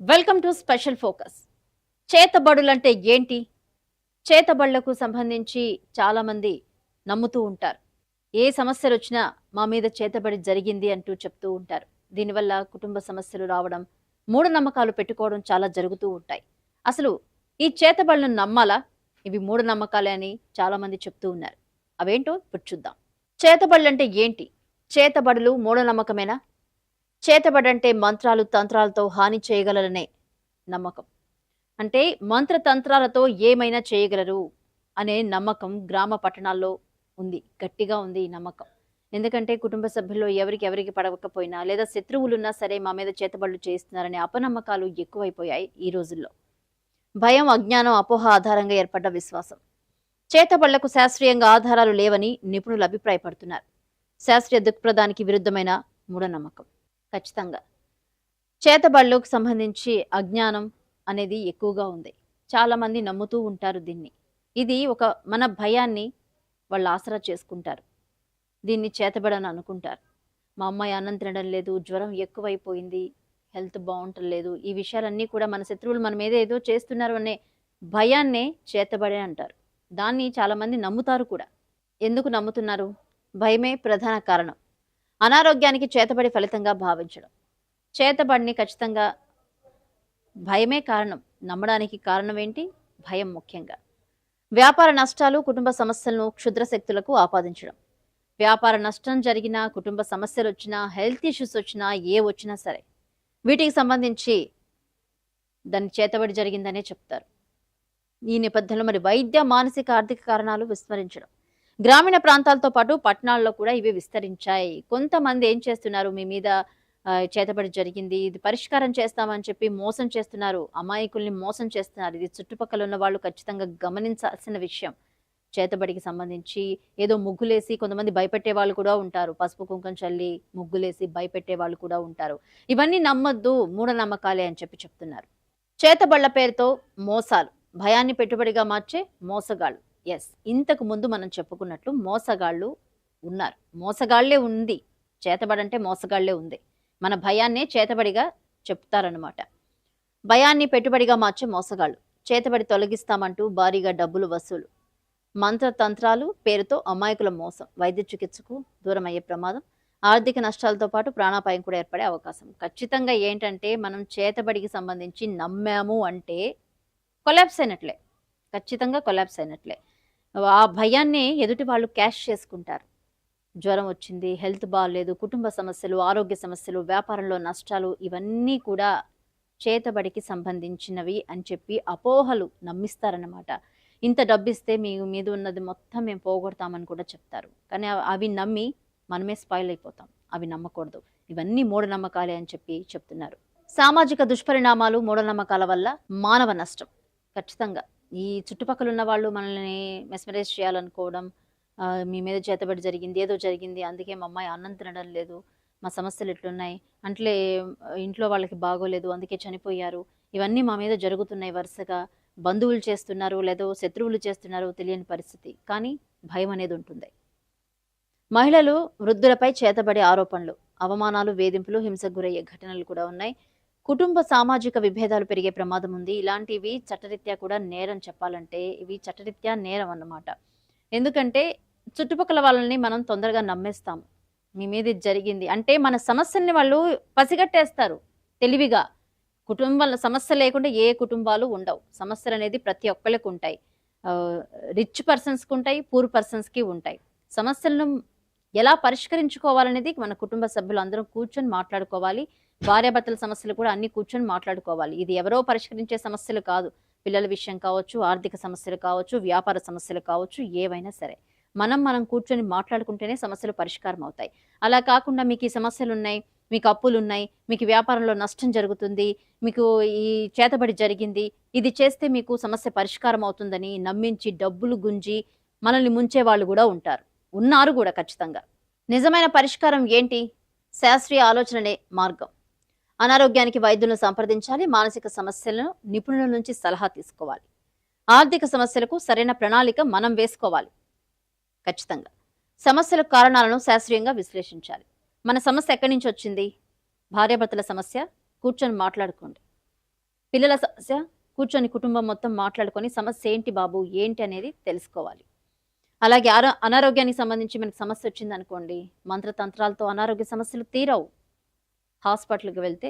Welcome to special focus. చేతబడులంటే ఏంటి? చేతబడులకు సంబంధించి చాలామంది నమ్ముతూ ఉంటారు. ఏ సమస్యలొచ్చినా మా మీద చేతబడి జరిగింది అంటూ చెప్తూ ఉంటారు. దీనివల్ల కుటుంబ సమస్యలు రావడం, మూఢనమ్మకాలు పెట్టుకోవడం చాలా జరుగుతూ ఉంటాయి. అసలు ఈ చేతబడులను నమ్మాలా? ఇవి మూఢనమ్మకాలే అని చాలామంది చెప్తూ ఉన్నారు. అవేంటో ఇప్పుడు చూద్దాం. చేతబడులంటే ఏంటి? చేతబడులు మూఢనమ్మకమేనా? చేతబడంటే మంత్రాలు, తంత్రాలతో హాని చేయగలరనే నమ్మకం. అంటే మంత్రతంత్రాలతో ఏమైనా చేయగలరు అనే నమ్మకం గ్రామ పట్టణాల్లో ఉంది. గట్టిగా ఉంది ఈ నమ్మకం. ఎందుకంటే కుటుంబ సభ్యుల్లో ఎవరికి పడకపోయినా లేదా శత్రువులున్నా సరే మా మీద చేతబడులు చేయిస్తున్నారనే అపనమ్మకాలు ఎక్కువైపోయాయి ఈ రోజుల్లో. భయం, అజ్ఞానం, అపోహ ఆధారంగా ఏర్పడ్డ విశ్వాసం. చేతబడులకు శాస్త్రీయంగా ఆధారాలు లేవని నిపుణులు అభిప్రాయపడుతున్నారు. శాస్త్రీయ దృక్పథానికి విరుద్ధమైన మూఢనమ్మకం. ఖచ్చితంగా. చేతబడులకు సంబంధించి అజ్ఞానం అనేది ఎక్కువగా ఉంది. చాలామంది నమ్ముతూ ఉంటారు దీన్ని. ఇది ఒక మన భయాన్ని వాళ్ళు ఆసరా చేసుకుంటారు. దీన్ని చేతబడని అనుకుంటారు. మా అమ్మాయి అన్నం తినడం లేదు, జ్వరం ఎక్కువైపోయింది, హెల్త్ బావుంటలేదు. ఈ విషయాలన్నీ కూడా మన శత్రువులు మన మీద ఏదో చేస్తున్నారు అనే భయాన్నే చేతబడే అంటారు. దాన్ని చాలామంది నమ్ముతారు కూడా. ఎందుకు నమ్ముతున్నారు? భయమే ప్రధాన కారణం. అనారోగ్యానికి చేతబడి ఫలితంగా భావించడం. చేతబడిని ఖచ్చితంగా భయమే కారణం. నమ్మడానికి కారణం ఏంటి? భయం ముఖ్యంగా. వ్యాపార నష్టాలు, కుటుంబ సమస్యలను క్షుద్ర శక్తులకు ఆపాదించడం. వ్యాపార నష్టం జరిగినా, కుటుంబ సమస్యలొచ్చినా, హెల్త్ ఇష్యూస్ వచ్చినా, వచ్చినా సరే వీటికి సంబంధించి దాని చేతబడి జరిగిందనే చెప్తారు. ఈ నేపథ్యంలో మరి వైద్య, మానసిక, ఆర్థిక కారణాలు విస్మరించడం. గ్రామీణ ప్రాంతాలతో పాటు పట్టణాల్లో కూడా ఇవి విస్తరించాయి. కొంతమంది ఏం చేస్తున్నారు, మీ మీద చేతబడి జరిగింది, ఇది పరిష్కారం చేస్తామని చెప్పి మోసం చేస్తున్నారు. అమాయకుల్ని మోసం చేస్తున్నారు. ఇది చుట్టుపక్కల ఉన్న వాళ్ళు ఖచ్చితంగా గమనించాల్సిన విషయం. చేతబడికి సంబంధించి ఏదో ముగ్గులేసి కొంతమంది భయపెట్టే వాళ్ళు కూడా ఉంటారు. పసుపు కుంకం చల్లి ముగ్గులేసి భయపెట్టే వాళ్ళు కూడా ఉంటారు. ఇవన్నీ నమ్మొద్దు, మూఢనమ్మకాలే అని చెప్పి చెప్తున్నారు. చేతబళ్ల పేరుతో మోసాలు, భయాన్ని పెట్టుబడిగా మార్చే మోసగాళ్ళు. ఎస్, ఇంతకు ముందు మనం చెప్పుకున్నట్లు మోసగాళ్ళు ఉన్నారు. మోసగాళ్లే ఉంది. చేతబడంటే మోసగాళ్లే ఉంది. మన భయాన్నే చేతబడిగా చెప్తారనమాట. భయాన్ని పెట్టుబడిగా మార్చే మోసగాళ్ళు. చేతబడి తొలగిస్తామంటూ భారీగా డబ్బులు వసూలు. మంత్రతంత్రాలు పేరుతో అమాయకుల మోసం. వైద్య చికిత్సకు దూరం అయ్యే ప్రమాదం. ఆర్థిక నష్టాలతో పాటు ప్రాణాపాయం కూడా ఏర్పడే అవకాశం. ఖచ్చితంగా ఏంటంటే మనం చేతబడికి సంబంధించి నమ్మాము అంటే కొలాప్స్ అయినట్లే. ఖచ్చితంగా కొలాప్స్ అయినట్లే. ఆ భయాన్ని ఎదుటి వాళ్ళు క్యాష్ చేసుకుంటారు. జ్వరం వచ్చింది, హెల్త్ బాగాలేదు, కుటుంబ సమస్యలు, ఆరోగ్య సమస్యలు, వ్యాపారంలో నష్టాలు, ఇవన్నీ కూడా చేతబడికి సంబంధించినవి అని చెప్పి అపోహలు నమ్మిస్తారన్నమాట. ఇంత డబ్బిస్తే మీ మీద ఉన్నది మొత్తం మేము పోగొడతామని కూడా చెప్తారు. కానీ అవి నమ్మి మనమే స్పాయిల్ అయిపోతాం. అవి నమ్మకూడదు. ఇవన్నీ మూఢనమ్మకాలే అని చెప్పి చెప్తున్నారు. సామాజిక దుష్పరిణామాలు, మూఢనమ్మకాల వల్ల మానవ నష్టం. ఖచ్చితంగా ఈ చుట్టుపక్కల ఉన్న వాళ్ళు మనల్ని మెస్మరైజ్ చేయాలనుకోవడం, మీ మీద చేతబడి జరిగింది, ఏదో జరిగింది, అందుకే మా అమ్మాయి అన్నం తినడం లేదు, మా సమస్యలు ఎట్లున్నాయి అంటే ఇంట్లో వాళ్ళకి బాగోలేదు అందుకే చనిపోయారు, ఇవన్నీ మా మీద జరుగుతున్నాయి వరుసగా, బంధువులు చేస్తున్నారు లేదో శత్రువులు చేస్తున్నారు, తెలియని పరిస్థితి. కానీ భయం అనేది ఉంటుంది. మహిళలు, వృద్ధులపై చేతబడే ఆరోపణలు, అవమానాలు, వేధింపులు, హింసకు గురయ్యే ఘటనలు కూడా ఉన్నాయి. కుటుంబ సామాజిక విభేదాలు పెరిగే ప్రమాదం ఉంది. ఇలాంటివి చట్టరీత్యా కూడా నేరం. చెప్పాలంటే ఇవి చట్టరీత్యా నేరం అన్నమాట. ఎందుకంటే చుట్టుపక్కల వాళ్ళని మనం తొందరగా నమ్మేస్తాము. మీ మీద ఇది జరిగింది అంటే మన సమస్యల్ని వాళ్ళు పసిగట్టేస్తారు తెలివిగా. కుటుంబాల సమస్య లేకుండా ఏ కుటుంబాలు ఉండవు. సమస్యలు అనేది ప్రతి ఒక్కళ్ళకి ఉంటాయి. రిచ్ పర్సన్స్కి ఉంటాయి, పూర్ పర్సన్స్కి ఉంటాయి. సమస్యలను ఎలా పరిష్కరించుకోవాలనేది మన కుటుంబ సభ్యులు అందరం కూర్చొని మాట్లాడుకోవాలి. భార్యాభర్తల సమస్యలు కూడా అన్ని కూర్చొని మాట్లాడుకోవాలి. ఇది ఎవరో పరిష్కరించే సమస్యలు కాదు. పిల్లల విషయం కావచ్చు, ఆర్థిక సమస్యలు కావచ్చు, వ్యాపార సమస్యలు కావచ్చు, ఏవైనా సరే మనం కూర్చొని మాట్లాడుకుంటేనే సమస్యలు పరిష్కారం అవుతాయి. అలా కాకుండా మీకు ఈ సమస్యలు ఉన్నాయి, మీకు అప్పులు ఉన్నాయి, మీకు వ్యాపారంలో నష్టం జరుగుతుంది, మీకు ఈ చేతబడి జరిగింది, ఇది చేస్తే మీకు సమస్య పరిష్కారం అవుతుందని నమ్మించి డబ్బులు గుంజి మనల్ని ముంచే వాళ్ళు కూడా ఉన్నారు కూడా ఖచ్చితంగా. నిజమైన పరిష్కారం ఏంటి? శాస్త్రీయ ఆలోచననే మార్గం. అనారోగ్యానికి వైద్యులను సంప్రదించాలి. మానసిక సమస్యలను నిపుణుల నుంచి సలహా తీసుకోవాలి. ఆర్థిక సమస్యలకు సరైన ప్రణాళిక మనం వేసుకోవాలి. ఖచ్చితంగా సమస్యల కారణాలను శాస్త్రీయంగా విశ్లేషించాలి. మన సమస్య ఎక్కడి నుంచి వచ్చింది? భార్యాభర్తల సమస్య, కూర్చొని మాట్లాడుకోండి. పిల్లల సమస్య కూర్చొని కుటుంబం మొత్తం మాట్లాడుకొని సమస్య ఏంటి బాబు ఏంటి అనేది తెలుసుకోవాలి. అలాగే అనారోగ్యానికి సంబంధించి మనకి సమస్య వచ్చిందనుకోండి, మంత్రతంత్రాలతో అనారోగ్య సమస్యలు తీరవు. హాస్పిటల్‌కి వెళ్తే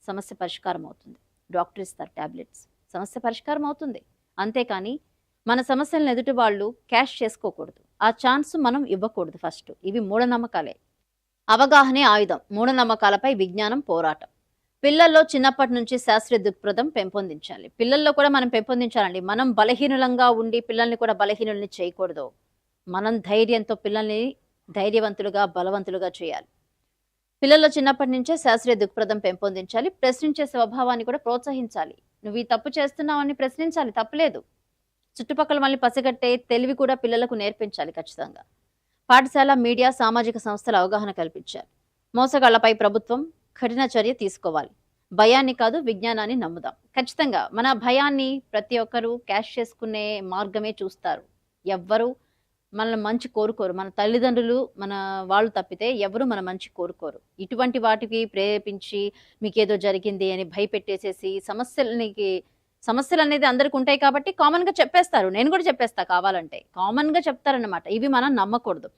సమస్య పరిష్కారం అవుతుంది. డాక్టర్ ఇస్తారు టాబ్లెట్స్. సమస్య పరిష్కారం అవుతుంది. అంతేకాని మన సమస్యలను ఎదుటి వాళ్ళు క్యాష్ చేసుకోకూడదు. ఆ ఛాన్స్ మనం ఇవ్వకూడదు ఫస్ట్. ఇవి మూఢనమ్మకాలే. అవగాహనే ఆయుధం. మూఢనమ్మకాలపై విజ్ఞానం పోరాటం. పిల్లల్లో చిన్నప్పటి నుంచి శాస్త్రీయ దృక్పథం పెంపొందించాలి. పిల్లల్లో కూడా మనం పెంపొందించాలండి. మనం బలహీనులంగా ఉండి పిల్లల్ని కూడా బలహీనుల్ని చేయకూడదు. మనం ధైర్యంతో పిల్లల్ని ధైర్యవంతులుగా, బలవంతులుగా చేయాలి. పిల్లల్లో చిన్నప్పటి నుంచే శాస్త్రీయ దృక్పథం పెంపొందించాలి. ప్రశ్నించే స్వభావాన్ని కూడా ప్రోత్సహించాలి. నువ్వు ఈ తప్పు చేస్తున్నావని ప్రశ్నించాలి, తప్పులేదు. చుట్టుపక్కల వాళ్ళని పసిగట్టే తెలివి కూడా పిల్లలకు నేర్పించాలి ఖచ్చితంగా. పాఠశాల, మీడియా, సామాజిక సంస్థల అవగాహన కల్పించాలి. మోసగాళ్లపై ప్రభుత్వం కఠిన చర్య తీసుకోవాలి. భయాన్ని కాదు విజ్ఞానాన్ని నమ్ముదాం. ఖచ్చితంగా మన భయాన్ని ప్రతి ఒక్కరూ క్యాష్ చేసుకునే మార్గమే చూస్తారు. ఎవ్వరు మనల్ని మంచి కోరుకోరు. మన తల్లిదండ్రులు మన వాళ్ళు తప్పితే ఎవరు మన మంచి కోరుకోరు. ఇటువంటి వాటికి ప్రేరేపించి మీకేదో జరిగింది అని భయపెట్టేసేసి సమస్యలనేది అందరికి ఉంటాయి కాబట్టి కామన్‌గా చెప్పేస్తారు. నేను కూడా చెప్పేస్తా కావాలంటే. కామన్‌గా చెప్తారన్నమాట. ఇవి మనం నమ్మకూడదు.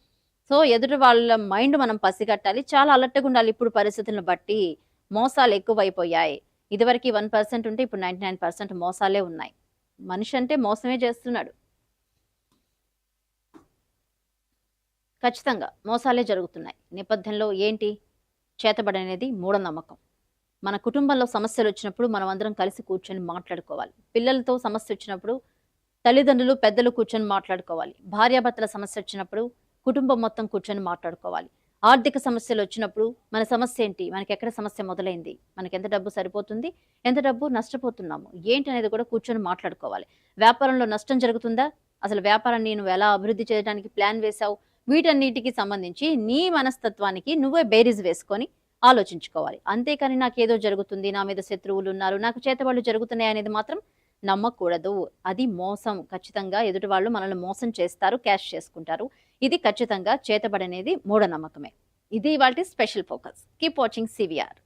సో, ఎదుటి వాళ్ళ మైండ్ మనం పసిగట్టాలి. చాలా అలర్ట్‌గా ఉండాలి. ఇప్పుడు పరిస్థితులను బట్టి మోసాలు ఎక్కువైపోయాయి. ఇదివరకి 1% ఉంటే ఇప్పుడు 99% మోసాలే ఉన్నాయి. మనిషి అంటే మోసమే చేస్తున్నాడు. ఖచ్చితంగా మోసాలే జరుగుతున్నాయి. నేపథ్యంలో ఏంటి? చేతబడి అనేది మూఢనమ్మకం. మన కుటుంబంలో సమస్యలొచ్చినప్పుడు మనమందరం కలిసి కూర్చొని మాట్లాడుకోవాలి. పిల్లలతో సమస్యొచ్చినప్పుడు తల్లిదండ్రులు, పెద్దలు కూర్చొని మాట్లాడుకోవాలి. భార్యాభర్తల సమస్యొచ్చినప్పుడు కుటుంబం మొత్తం కూర్చొని మాట్లాడుకోవాలి. ఆర్థిక సమస్యలొచ్చినప్పుడు మన సమస్య ఏంటి? మనకెక్కడ సమస్య మొదలైంది? మనకెంత డబ్బు సరిపోతుంది? ఎంత డబ్బు నష్టపోతున్నాము? ఏంటనేది కూడా కూర్చొని మాట్లాడుకోవాలి. వ్యాపారంలో నష్టం జరుగుతుందా? అసలు వ్యాపారాన్ని నువ్వు ఎలా అభివృద్ధి చేయడానికి ప్లాన్ వేశావు? వీటన్నిటికి సంబంధించి నీ మనస్తత్వానికి నువ్వే బేరీజు వేసుకొని ఆలోచించుకోవాలి. అంతేకాని నాకేదో జరుగుతుంది, నా మీద శత్రువులున్నారు, నాకు చేతబడులు జరుగుతున్నాయనేది మాత్రం నమ్మకూడదు. అది మోసం. ఖచ్చితంగా ఎదుటి వాళ్ళు మనల్ని మోసం చేస్తారు, క్యాష్ చేసుకుంటారు. ఇది ఖచ్చితంగా చేతబడనేది మూఢనమ్మకమే. ఇది ఇవాల్టి special focus. Keep watching CVR.